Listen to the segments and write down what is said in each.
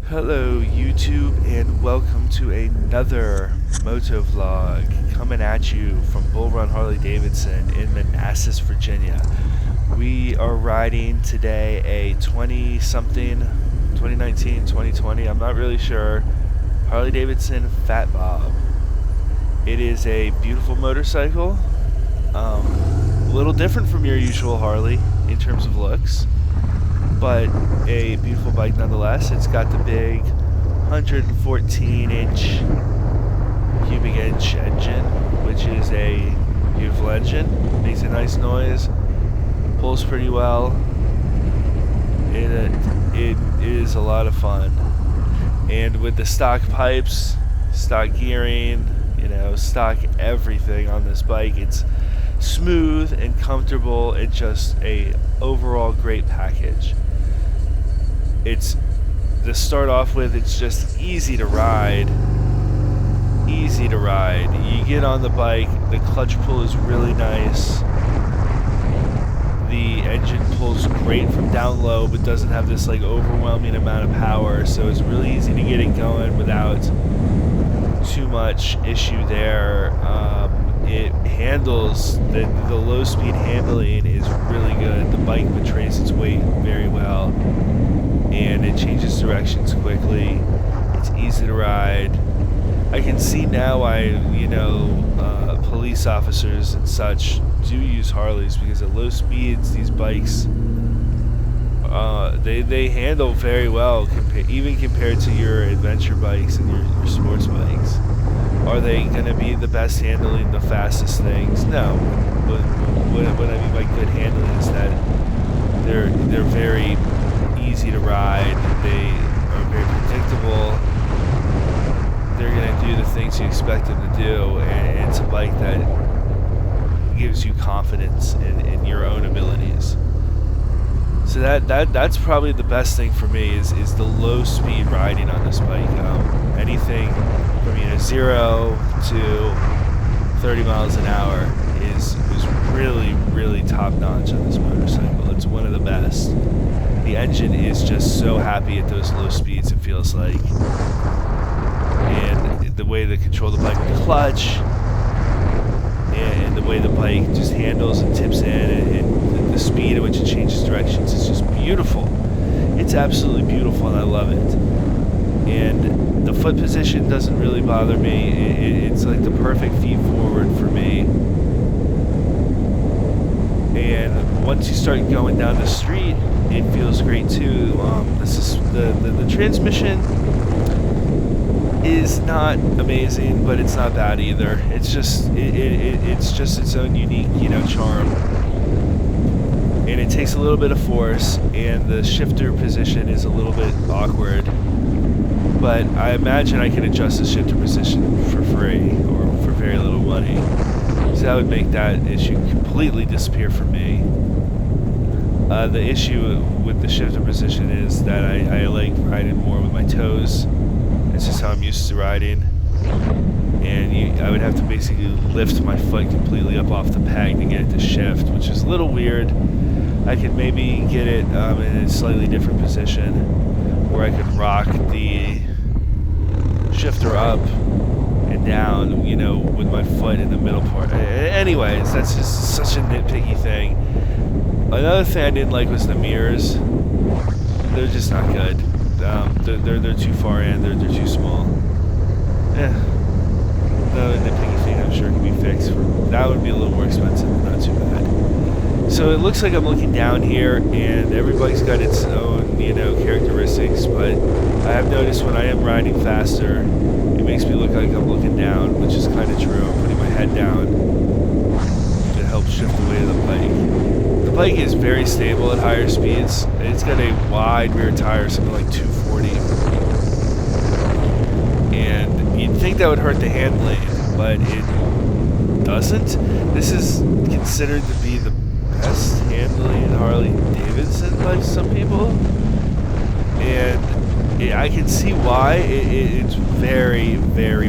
Hello YouTube and welcome to another moto vlog coming at you from Bull Run Harley Davidson in Manassas, Virginia. We are riding today a 2019, 2020, I'm not really sure, Harley Davidson Fat Bob. It is a beautiful motorcycle, a little different from your usual Harley in terms of looks, but a beautiful bike nonetheless. It's got the big 114-inch cubic inch engine, which is a beautiful engine. Makes a nice noise, pulls pretty well. It is a lot of fun. And with the stock pipes, stock gearing, stock everything on this bike, it's smooth and comfortable and just a overall great package. It's to start off with, it's just easy to ride. You get on the bike, the clutch pull is really nice. The engine pulls great from down low, but doesn't have this overwhelming amount of power, so it's really easy to get it going without too much issue there. It handles, the low speed handling is really good. The bike betrays its weight very well, and it changes directions quickly. It's easy to ride. I can see now why police officers and such do use Harleys, because at low speeds these bikes they handle very well, even compared to your adventure bikes and your sports bikes. Are they going to be the best handling, the fastest things? No. But what I mean by good handling is that they're very easy to ride. They are very predictable. They're going to do the things you expect them to do, and it's a bike that gives you confidence in your own abilities. So that's probably the best thing for me is the low speed riding on this bike. Anything from 0 to 30 miles an hour is really top notch on this motorcycle. It's one of the best. The engine is just so happy at those low speeds, it feels like. And the way they control the bike with the clutch, and the way the bike just handles and tips in, and the speed at which it changes directions is just beautiful. It's absolutely beautiful, and I love it. And the foot position doesn't really bother me. It's like the perfect feet forward for me. And once you start going down the street, it feels great too. The transmission is not amazing, but it's not bad either. It's just its own unique charm. And it takes a little bit of force, and the shifter position is a little bit awkward. But I imagine I can adjust the shifter position for free or for very little money. So that would make that issue completely disappear for me. The issue with the shifter position is that I like riding more with my toes. It's just how I'm used to riding. And I would have to basically lift my foot completely up off the peg to get it to shift, which is a little weird. I could maybe get it in a slightly different position, where I could rock the shifter up and down, with my foot in the middle part. Anyways, that's just such a nitpicky thing. Another thing I didn't like was the mirrors. They're just not good. They're too far in. They're too small. Another nitpicky thing I'm sure can be fixed. That would be a little more expensive, but not too bad. So it looks like I'm looking down here, and every bike's got its own, characteristics, but I have noticed when I am riding faster, it makes me look like I'm looking down, which is kind of true. I'm putting my head down to help shift the weight of the bike. The bike is very stable at higher speeds. It's got a wide rear tire, something like 240. And you'd think that would hurt the handling, but it doesn't. This is considered to be the best handling Harley Davidson by some people, and I can see why. It's very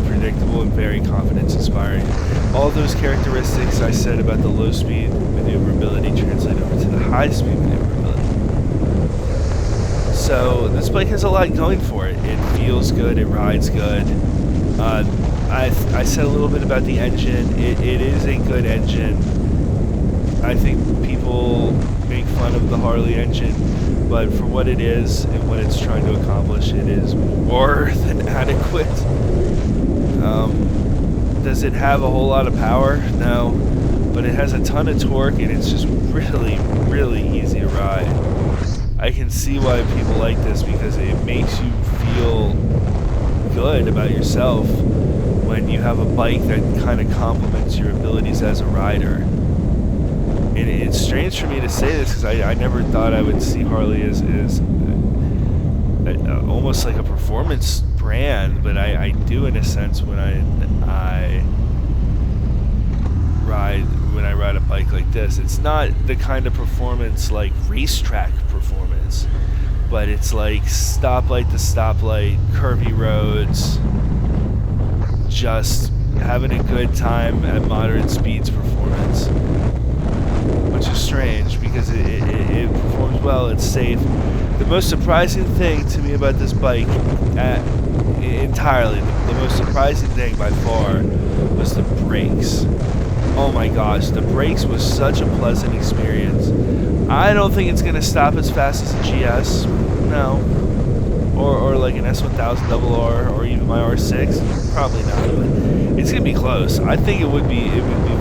predictable and very confidence inspiring. All those characteristics I said about the low speed maneuverability translate over to the high speed maneuverability. So this bike has a lot going for it. It feels good, it rides good. I said a little bit about the engine. It is a good engine. I think people make fun of the Harley engine, but for what it is and what it's trying to accomplish, it is more than adequate. Does it have a whole lot of power? No, but it has a ton of torque, and it's just really, really easy to ride. I can see why people like this, because it makes you feel good about yourself when you have a bike that kind of complements your abilities as a rider. And it's strange for me to say this, because I never thought I would see Harley as almost like a performance brand, but I do in a sense when I ride a bike like this. It's not the kind of performance like racetrack performance, but it's like stoplight to stoplight, curvy roads, just having a good time at moderate speeds performance, which is strange because it performs well, it's safe. The most surprising thing to me about this bike, entirely, the most surprising thing by far was the brakes. Oh my gosh, the brakes was such a pleasant experience. I don't think it's going to stop as fast as a GS, no. Or like an S1000RR or even my R6, probably not, but it's going to be close. I think it would be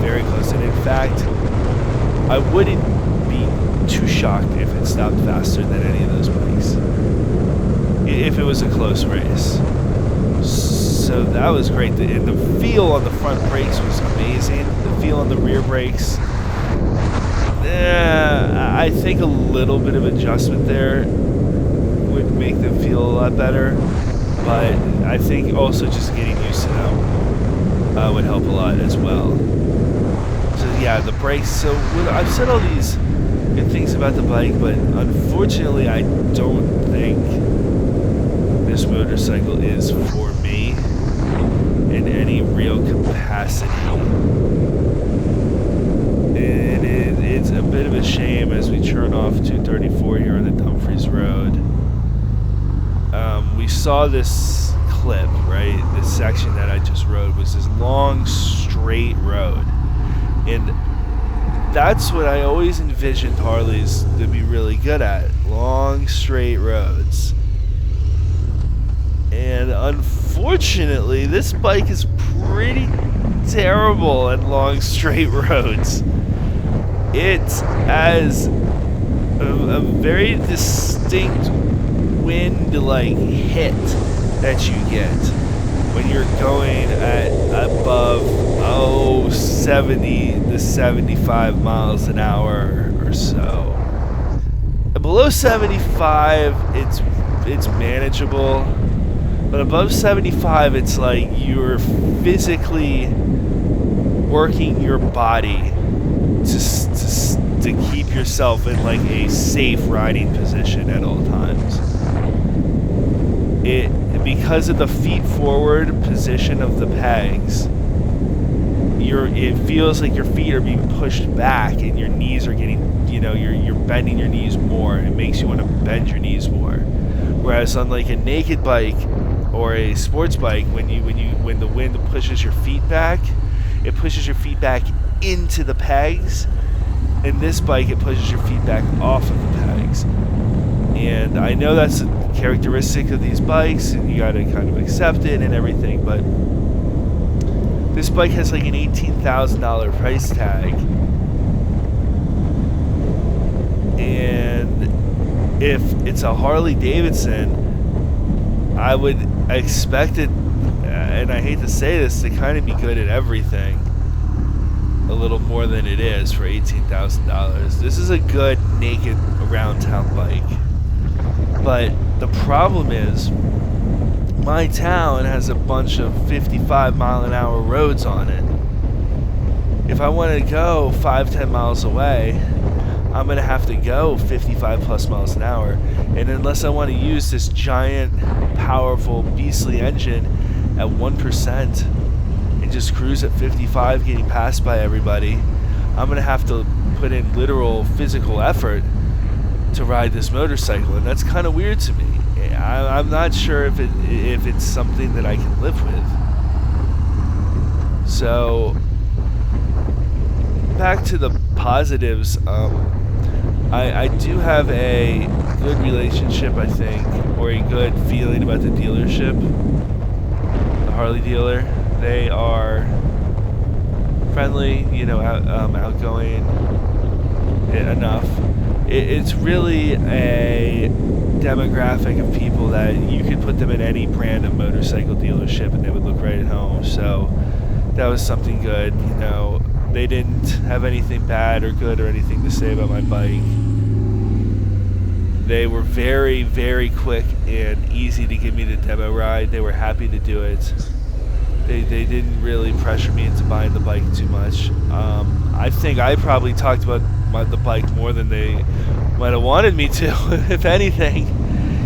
very close, and in fact, I wouldn't be too shocked if it stopped faster than any of those bikes, if it was a close race. So that was great. And the feel on the front brakes was amazing. The feel on the rear brakes, I think a little bit of adjustment there would make them feel a lot better, but I think also just getting used to them would help a lot as well. So yeah, the brakes. So I've said all these good things about the bike, but unfortunately I don't think this motorcycle is for me in any real capacity. And it's a bit of a shame as we turn off 234 here on the Dumfries Road. We saw this clip, right? This section that I just rode was this long, straight road. And that's what I always envisioned Harleys to be really good at. Long, straight roads. And unfortunately, this bike is pretty terrible at long, straight roads. It has a very distinct wind-like hit that you get when you're going at above 70 to 75 miles an hour or so. Below 75, it's manageable, but above 75, it's like you're physically working your body to keep yourself in like a safe riding position at all times. Because of the feet forward position of the pegs, it feels like your feet are being pushed back and your knees are getting, you're bending your knees more. It makes you want to bend your knees more. Whereas on like a naked bike or a sports bike, when the wind pushes your feet back, it pushes your feet back into the pegs. In this bike, it pushes your feet back off of the pegs. And I know that's a characteristic of these bikes, and you gotta kind of accept it and everything, but this bike has like an $18,000 price tag. And if it's a Harley Davidson, I would expect it, and I hate to say this, to kind of be good at everything a little more than it is for $18,000. This is a good naked around town bike. But the problem is, my town has a bunch of 55 mile an hour roads on it. If I want to go 5-10 miles away, I'm going to have to go 55 plus miles an hour. And unless I want to use this giant, powerful, beastly engine at 1% and just cruise at 55 getting passed by everybody, I'm going to have to put in literal physical effort to ride this motorcycle, and that's kind of weird to me. I'm not sure if it's something that I can live with. So back to the positives. I do have a good relationship, I think, or a good feeling about the dealership, the Harley dealer. They are friendly, you know, outgoing enough. It's really a demographic of people that you could put them in any brand of motorcycle dealership and they would look right at home. So that was something good. You know, they didn't have anything bad or good or anything to say about my bike. They were very, very quick and easy to give me the demo ride. They were happy to do it. They didn't really pressure me into buying the bike too much. I think I probably talked about the bike more than they might have wanted me to, if anything,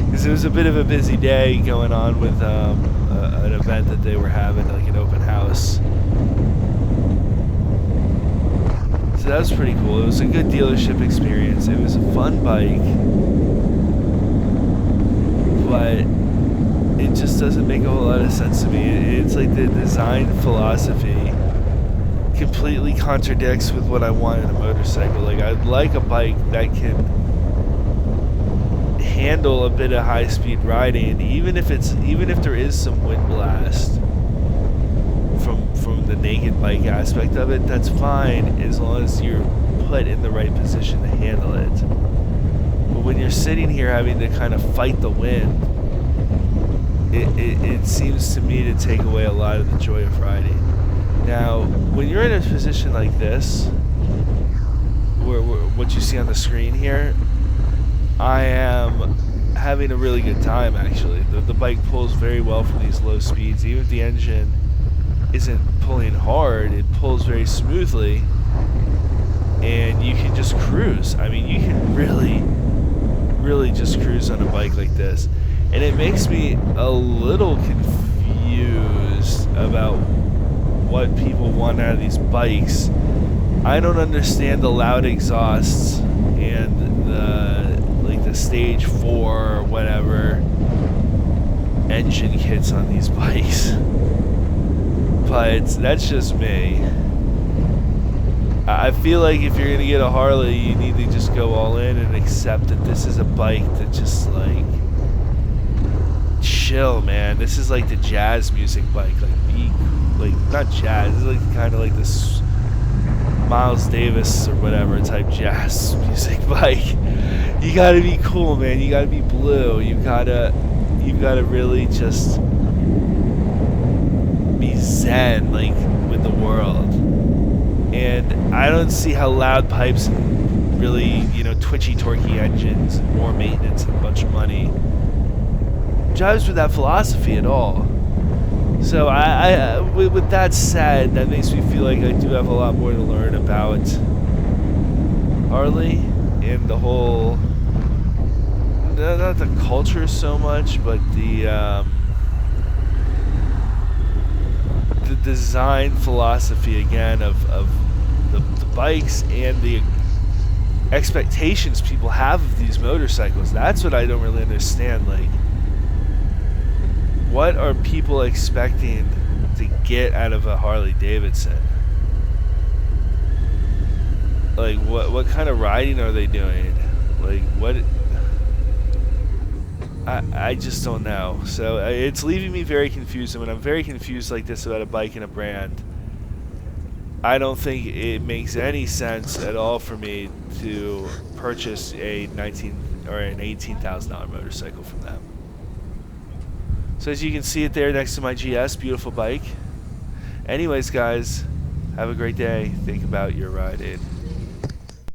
because it was a bit of a busy day going on with an event that they were having, like an open house. So that was pretty cool. It was a good dealership experience. It was a fun bike, but it just doesn't make a whole lot of sense to me. It's like the design philosophy completely contradicts with what I want in a motorcycle. Like, I'd like a bike that can handle a bit of high-speed riding, even if there is some wind blast from the naked bike aspect of it. That's fine as long as you're put in the right position to handle it. But when you're sitting here having to kind of fight the wind, it seems to me to take away a lot of the joy of riding. Now, when you're in a position like this, where what you see on the screen here, I am having a really good time, actually. The bike pulls very well for these low speeds. Even if the engine isn't pulling hard, it pulls very smoothly, and you can just cruise. I mean, you can really, really just cruise on a bike like this. And it makes me a little confused about what people want out of these bikes. I don't understand the loud exhausts and the stage 4 or whatever engine kits on these bikes. But that's just me. I feel like if you're gonna get a Harley, you need to just go all in and accept that this is a bike that just like chill, man. This is like the jazz music bike, like not jazz. This is like kind of like this Miles Davis or whatever type jazz music bike. You gotta be cool, man. You gotta be blue. You gotta really just be zen, like with the world. And I don't see how loud pipes and really, you know, twitchy, torquey engines and more maintenance and a bunch of money jives with that philosophy at all. So with that said, that makes me feel like I do have a lot more to learn about Harley and the whole, not the culture so much, but the design philosophy again of the bikes and the expectations people have of these motorcycles. That's what I don't really understand. Like, what are people expecting to get out of a Harley Davidson? Like, what kind of riding are they doing? Like, what? I just don't know. So it's leaving me very confused. And when I'm very confused like this about a bike and a brand, I don't think it makes any sense at all for me to purchase a an $18,000 motorcycle from them. So as you can see it there next to my GS, beautiful bike. Anyways, guys, have a great day. Think about your riding.